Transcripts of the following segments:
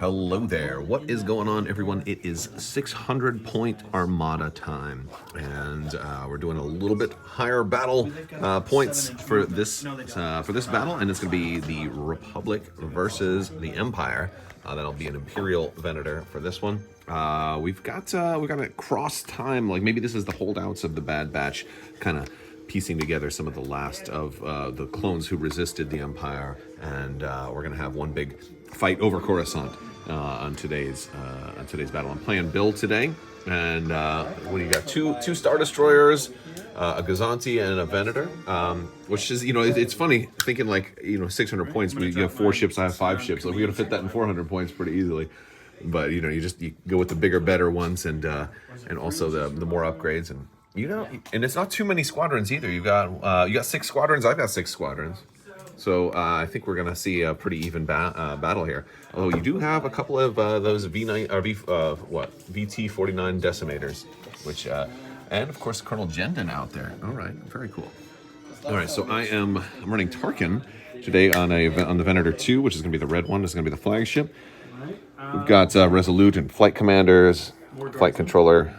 Hello there. What is going on, everyone? It is 600 point Armada time, and we're doing a little bit higher battle points for this battle, and it's going to be the Republic versus the Empire. That'll be an Imperial Venator for this one. We've got a cross time, like maybe this is the holdouts of the Bad Batch, kind of piecing together some of the last of the clones who resisted the Empire, and we're gonna have one big fight over Coruscant on today's battle. I'm playing Bill today, and what do you got? Two Star Destroyers, a Gazanti, and a Venator, which is, it's funny thinking, like, 600 points. You have 4 ships, I have 5 ships. Like, we're gonna fit that in 400 points pretty easily. But you go with the bigger, better ones, and also the more upgrades, and and it's not too many squadrons either. You got 6 squadrons. I've got 6 squadrons. So I think we're gonna see a pretty even battle here. Although you do have a couple of those VT-49 decimators, which and of course Colonel Jendon out there. All right, very cool. All right, so I'm running Tarkin today on the Venator 2, which is gonna be the red one. It's gonna be the flagship. We've got Resolute and flight commanders, flight controller,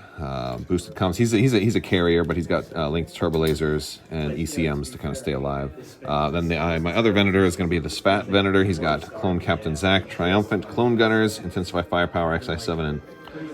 boosted comms. He's a carrier, but he's got linked turbo lasers and ECMs to kind of stay alive. Then my other Venator is going to be the SPAT Venator. He's got Clone Captain Zach, Triumphant Clone Gunners, Intensify Firepower, XI7, and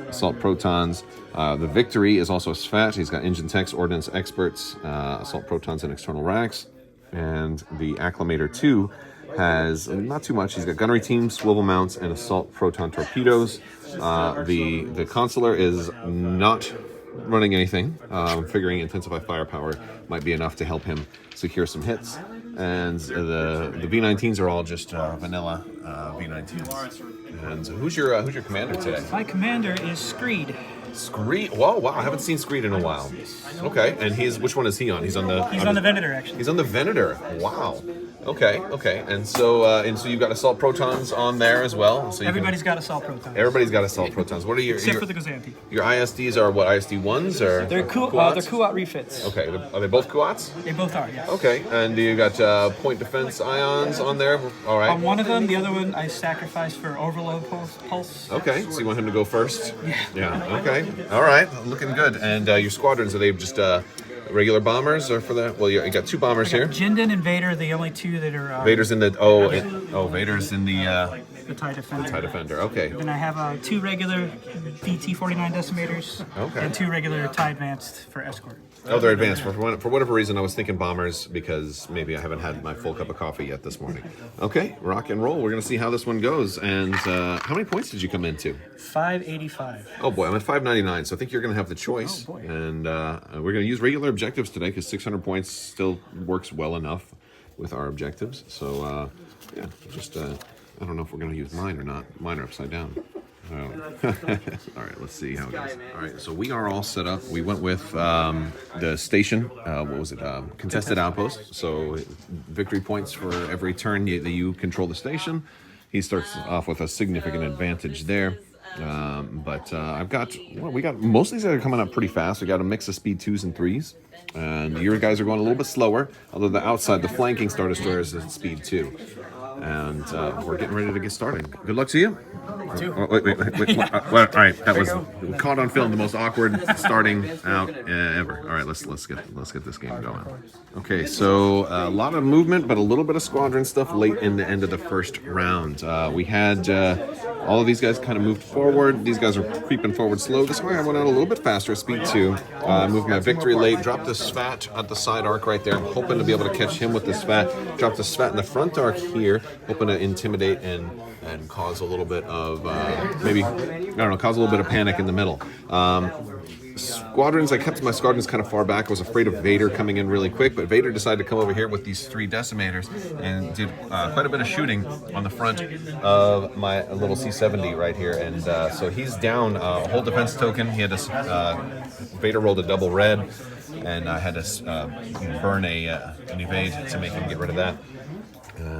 Assault Protons. The Victory is also a SPAT. He's got Engine Techs, Ordnance Experts, Assault Protons, and External Racks. And the Acclimator 2 has not too much. He's got gunnery teams, swivel mounts, and assault proton torpedoes. The consular is not running anything. Figuring Intensify Firepower might be enough to help him secure some hits. And the V19s are all just vanilla V19s. And who's your commander today? My commander is Screed. Screed? Whoa, wow! I haven't seen Screed in a while. Okay, and which one is he on? He's on the Venator, actually. He's on the Venator. Wow. Okay. And so you've got assault protons on there as well. So everybody's got assault protons. Everybody's got assault protons. What are except for the Gazanti? Your ISDs are what, ISD 1s or? They're Kuat refits. Okay. Are they both Kuats? They both are. Yeah. Okay. And you got point defense ions on there. All right. On one of them, the other one I sacrificed for overload pulse. Okay. So you want him to go first? Yeah. Okay. All right. Looking good. And your squadrons, are they just regular bombers, or for that? Well, you got 2 bombers here. Jindin and Vader, the only 2 that are. Vader's in the Vader's in the TIE Defender. TIE Defender. Okay. Then I have 2 regular VT-49 decimators. Okay. And 2 regular TIE Advanced for escort. Oh, they're advanced. For whatever reason, I was thinking bombers because maybe I haven't had my full cup of coffee yet this morning. Okay, rock and roll. We're gonna see how this one goes. And how many points did you come into? 585. Oh boy, I'm at 599. So I think you're gonna have the choice. Oh boy. And we're gonna use regular objectives today because 600 points still works well enough with our objectives. So yeah, just I don't know if we're gonna use mine or not. Mine are upside down. Oh. All right, let's see how it goes. All right, so we are all set up. We went with the station. What was it? Contested outpost. So victory points for every turn that you control the station. He starts off with a significant advantage there. But we got most of these are coming up pretty fast. We got a mix of speed 2s and 3s. And your guys are going a little bit slower, although the flanking Star Destroyers is at speed 2. And we're getting ready to get started. Good luck to you. Oh, wait. All right, that was caught on film, the most awkward starting out ever. All right, let's get this game going. Okay, so a lot of movement, but a little bit of squadron stuff late in the end of the first round. We had all of these guys kind of moved forward. These guys are creeping forward slow. This way I went out a little bit faster, speed 2. Moved my Victory late, dropped the SPAT at the side arc right there. I'm hoping to be able to catch him with the SPAT. Dropped the SPAT in the front arc here, hoping to intimidate and cause a little bit of cause a little bit of panic in the middle. Squadrons, I kept my squadrons kind of far back. I was afraid of Vader coming in really quick, but Vader decided to come over here with these 3 decimators and did quite a bit of shooting on the front of my little C-70 right here. And so he's down a whole defense token. He had Vader rolled a double red, and I had to burn an evade to make him get rid of that.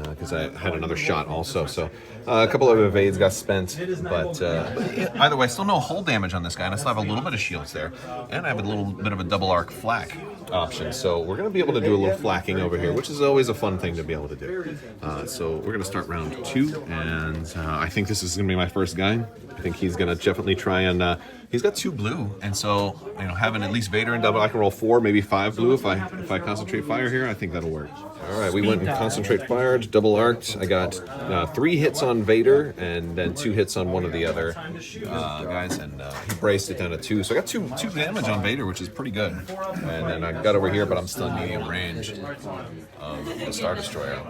Because I had another shot also. So a couple of evades got spent, but either way, still no hull damage on this guy, and I still have a little bit of shields there, and I have a little bit of a double arc flak. option. So we're going to be able to do a little flacking over here, which is always a fun thing to be able to do. So we're going to start round 2, and I think this is going to be my first guy. I think he's going to definitely try and he's got 2 blue, and so having at least Vader and double, I can roll 4, maybe 5 blue if I concentrate fire here. I think that'll work. All right, we went and concentrate fire, double arced. I got 3 hits on Vader and then 2 hits on one of the other guys, and he braced it down to 2. So I got 2 damage on Vader, which is pretty good. And then I got over here, but I'm still in medium range of the Star Destroyer.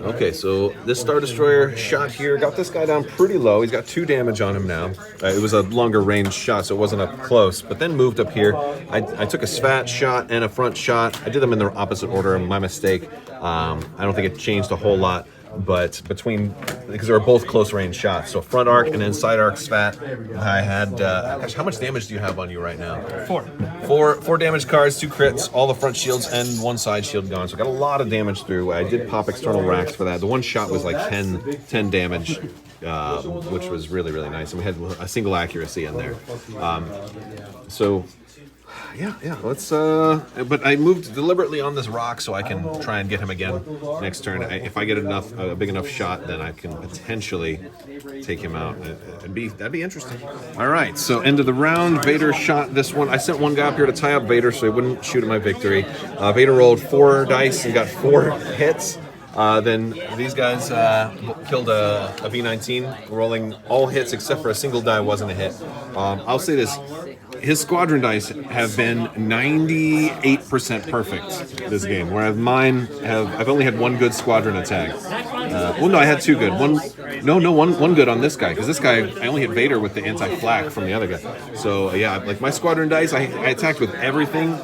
Okay, so this Star Destroyer shot here got this guy down pretty low. He's got 2 damage on him now. It was a longer range shot, so it wasn't up close, but then moved up here. I took a svat shot and a front shot. I did them in the opposite order, my mistake. I don't think it changed a whole lot, but because they were both close range shots. So front arc and then side arc svat. I had, gosh, how much damage do you have on you right now? 4 damage cards, 2 crits, all the front shields and 1 side shield gone. So I got a lot of damage through. I did pop external racks for that. The one shot was like 10 damage, which was really, really nice. And we had a single accuracy in there. Yeah, let's, but I moved deliberately on this rock so I can try and get him again next turn. If I get a big enough shot, then I can potentially take him out. That'd be interesting. All right, so end of the round, Vader shot this one. I sent one guy up here to tie up Vader so he wouldn't shoot at my victory. Vader rolled 4 dice and got 4 hits. Then these guys killed a V-19, rolling all hits except for a single die wasn't a hit. I'll say this. His squadron dice have been 98% perfect this game, whereas mine I've only had 1 good squadron attack. No, I had 2 good. One good on this guy, because this guy, I only hit Vader with the anti-flak from the other guy. So yeah, like my squadron dice, I attacked with everything.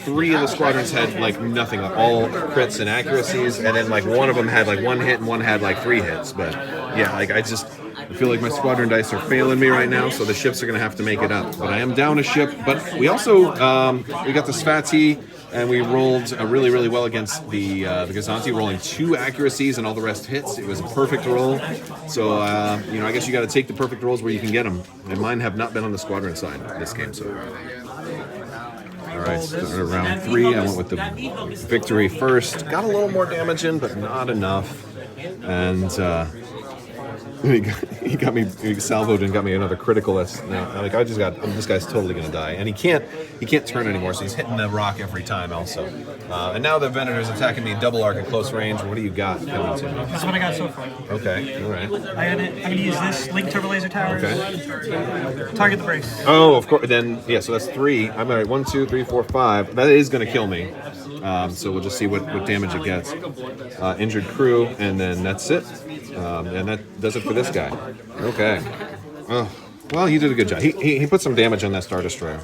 3 of the squadrons had like nothing, like all crits and accuracies, and then like one of them had like 1 hit and one had like 3 hits. But yeah, like I feel like my squadron dice are failing me right now, so the ships are going to have to make it up. But I am down a ship. But we also we got the Svati, and we rolled really, really well against the Gazanti, rolling 2 accuracies and all the rest hits. It was a perfect roll. So I guess you got to take the perfect rolls where you can get them. And mine have not been on the squadron side this game. So. All right, so round 3, I went with the victory first. Got a little more damage in, but not enough. And he got me, he salvoed and got me another critical. That's now, like this guy's totally gonna die, and he can't turn anymore, so he's hitting the rock every time also. And now the Venator's attacking me double arc at close range. What do you got coming to me? That's what I got so far. Okay, all right. I'm gonna use this Link Turbo Laser Tower. Okay. Target the brace. Oh, of course. Then yeah, so that's 3. I'm all right. 1, 2, 3, 4, 5. That is gonna kill me. So we'll just see what damage it gets. Injured crew, and then that's it. And that does it for this guy. Okay. Oh, well, he did a good job. He put some damage on that Star Destroyer.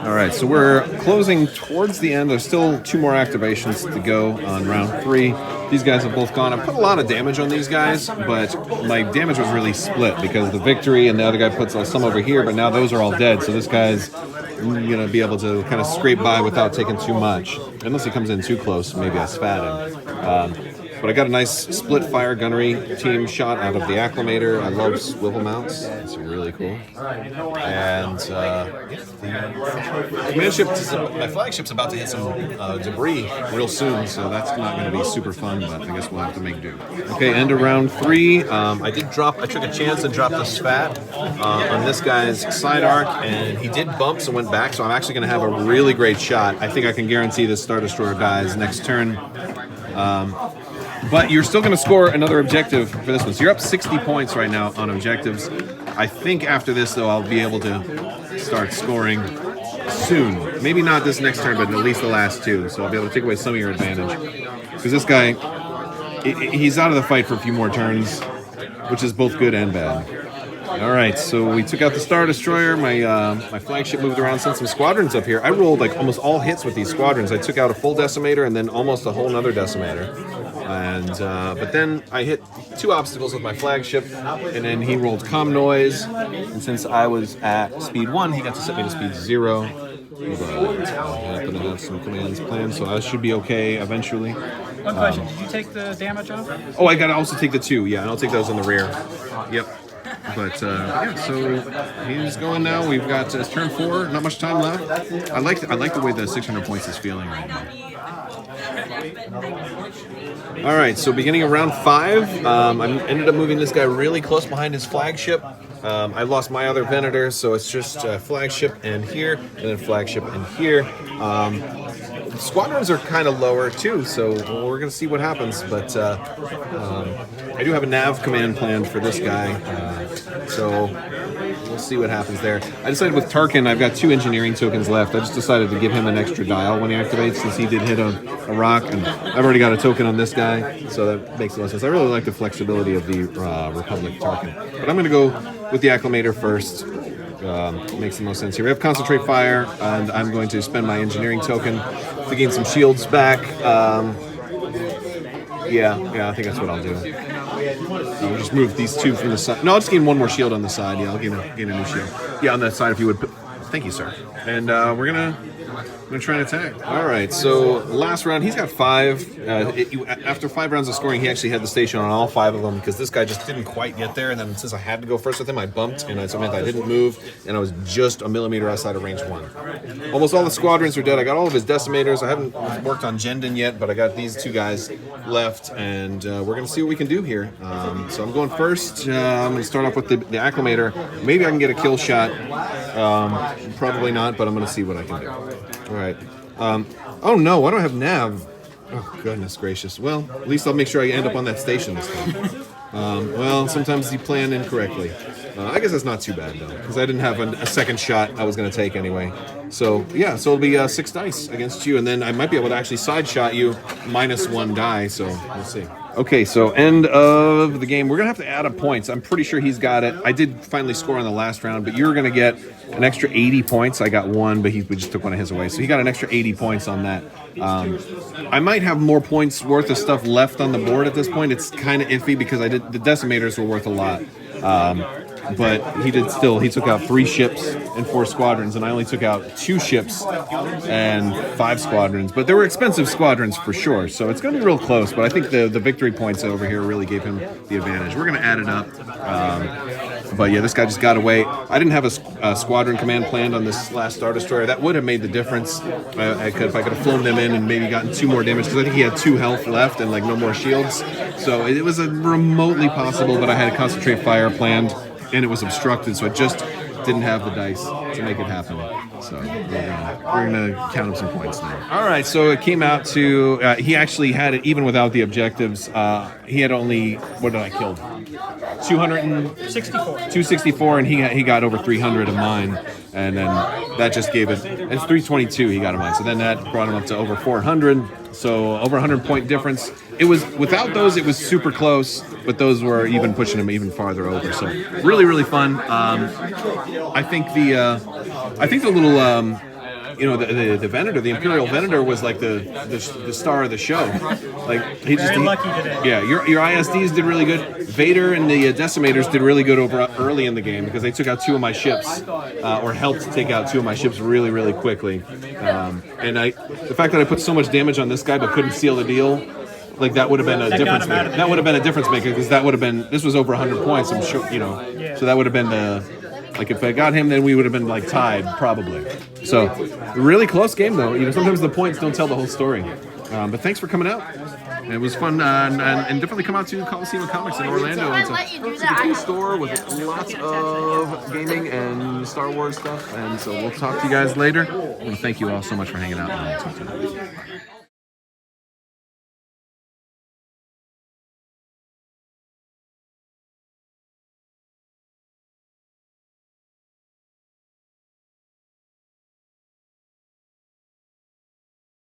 All right, so we're closing towards the end. There's still 2 more activations to go on round 3. These guys have both gone. I put a lot of damage on these guys, but my damage was really split because the victory and the other guy puts some over here, but now those are all dead. So this guy's going to be able to kind of scrape by without taking too much. Unless he comes in too close, maybe I spat him. But I got a nice split fire gunnery team shot out of the acclimator. I love swivel mounts. It's really cool. And the command ship, my flagship's about to hit some debris real soon, so that's not going to be super fun, but I guess we'll have to make do. Okay, end of round 3. I took a chance and dropped a spat on this guy's side arc, and he did bump, so went back, so I'm actually going to have a really great shot. I think I can guarantee this Star Destroyer dies next turn. But you're still going to score another objective for this one. So you're up 60 points right now on objectives. I think after this, though, I'll be able to start scoring soon. Maybe not this next turn, but at least the last 2. So I'll be able to take away some of your advantage. Because this guy, he's out of the fight for a few more turns, which is both good and bad. All right, so we took out the Star Destroyer. My flagship moved around, sent some squadrons up here. I rolled like almost all hits with these squadrons. I took out a full decimator and then almost a whole nother decimator. And but then I hit 2 obstacles with my flagship, and then he rolled comm noise. And since I was at speed 1, he got to set me to speed 0. But I happen to have some commands planned, so I should be okay eventually. One question: did you take the damage off? Oh, I gotta also take the 2. Yeah, and I'll take those on the rear. Yep. But yeah, so he's going now. We've got turn 4, not much time left. I like the way the 600 points is feeling right now. All right, so beginning of round 5, I ended up moving this guy really close behind his flagship. I lost my other Venator, so it's just flagship and here, and then flagship and here. Squadrons are kind of lower too, so we're going to see what happens. But I do have a nav command planned for this guy, so we'll see what happens there. I decided with Tarkin, I've got 2 engineering tokens left. I just decided to give him an extra dial when he activates, since he did hit a rock, and I've already got a token on this guy, so that makes a lot of sense. I really like the flexibility of the Republic Tarkin. But I'm going to go with the Acclimator first. Makes the most sense here. We have Concentrate Fire, and I'm going to spend my engineering token to gain some shields back. Yeah, I think that's what I'll do. I'll just move these 2 from the side. No, I'll just gain 1 more shield on the side. Yeah, I'll gain a new shield. Yeah, on that side if you would. Thank you, sir. And we're gonna try and attack. All right, so last round, he's got 5. After 5 rounds of scoring, he actually had the station on all 5 of them, because this guy just didn't quite get there. And then since I had to go first with him, I bumped, and so it meant I didn't move, and I was just a millimeter outside of range 1. Almost all the squadrons are dead. I got all of his decimators. I haven't worked on Jendon yet, but I got these 2 guys left, and we're gonna see what we can do here. So I'm going first. I'm gonna start off with the Acclimator. Maybe I can get a kill shot. Probably not, but I'm gonna see what I can do. All right. Oh no, I don't have nav. Oh goodness gracious. Well, at least I'll make sure I end up on that station this time. Well, sometimes you plan incorrectly. I guess that's not too bad though, because I didn't have a second shot I was going to take anyway. So yeah, so it'll be 6 dice against you, and then I might be able to actually side shot you -1 die. So we'll see. Okay, so end of the game. We're gonna have to add up points. I'm pretty sure he's got it. I did finally score on the last round, but you're gonna get an extra 80 points. I got 1, but we just took one of his away, so he got an extra 80 points on that. I might have more points worth of stuff left on the board at this point. It's kind of iffy because the decimators were worth a lot. But he took out 3 ships and 4 squadrons, and I only took out 2 ships and 5 squadrons. But they were expensive squadrons for sure, so it's going to be real close. But I think the victory points over here really gave him the advantage. We're going to add it up. But yeah, this guy just got away. I didn't have a squadron command planned on this last Star Destroyer. That would have made the difference. If I could have flown them in and maybe gotten 2 more damage, because I think he had 2 health left and like no more shields. So it was remotely possible, but I had a Concentrate Fire planned, and it was obstructed, so I just didn't have the dice to make it happen. So we're gonna count up some points now. All right, so it came out to he actually had it even without the objectives. He had only, what did I kill? 264, and he got over 300 of mine, and then that just gave it. It's 322 he got of mine, so then that brought him up to over 400. So over 100 point difference. It was without those, it was super close, but those were even pushing him even farther over. So really fun. I think the little the Venator, the Imperial Venator, was like the star of the show. Like he just Very lucky today. Yeah, your ISDs did really good. Vader and the Decimators did really good over early in the game because they took out 2 of my ships, or helped take out 2 of my ships really quickly. And the fact that I put so much damage on this guy but couldn't seal the deal, like that would have been a difference maker. That would have been a difference maker, because that would have been, this was over 100 points. I'm sure, So that would have been like if I got him, then we would have been like tied probably. So really close game though. Sometimes the points don't tell the whole story. But thanks for coming out. It was fun, and definitely come out to Coliseum Comics in Orlando. It's a cool store with lots of gaming and Star Wars stuff. And so we'll talk to you guys later. I want to thank you all so much for hanging out.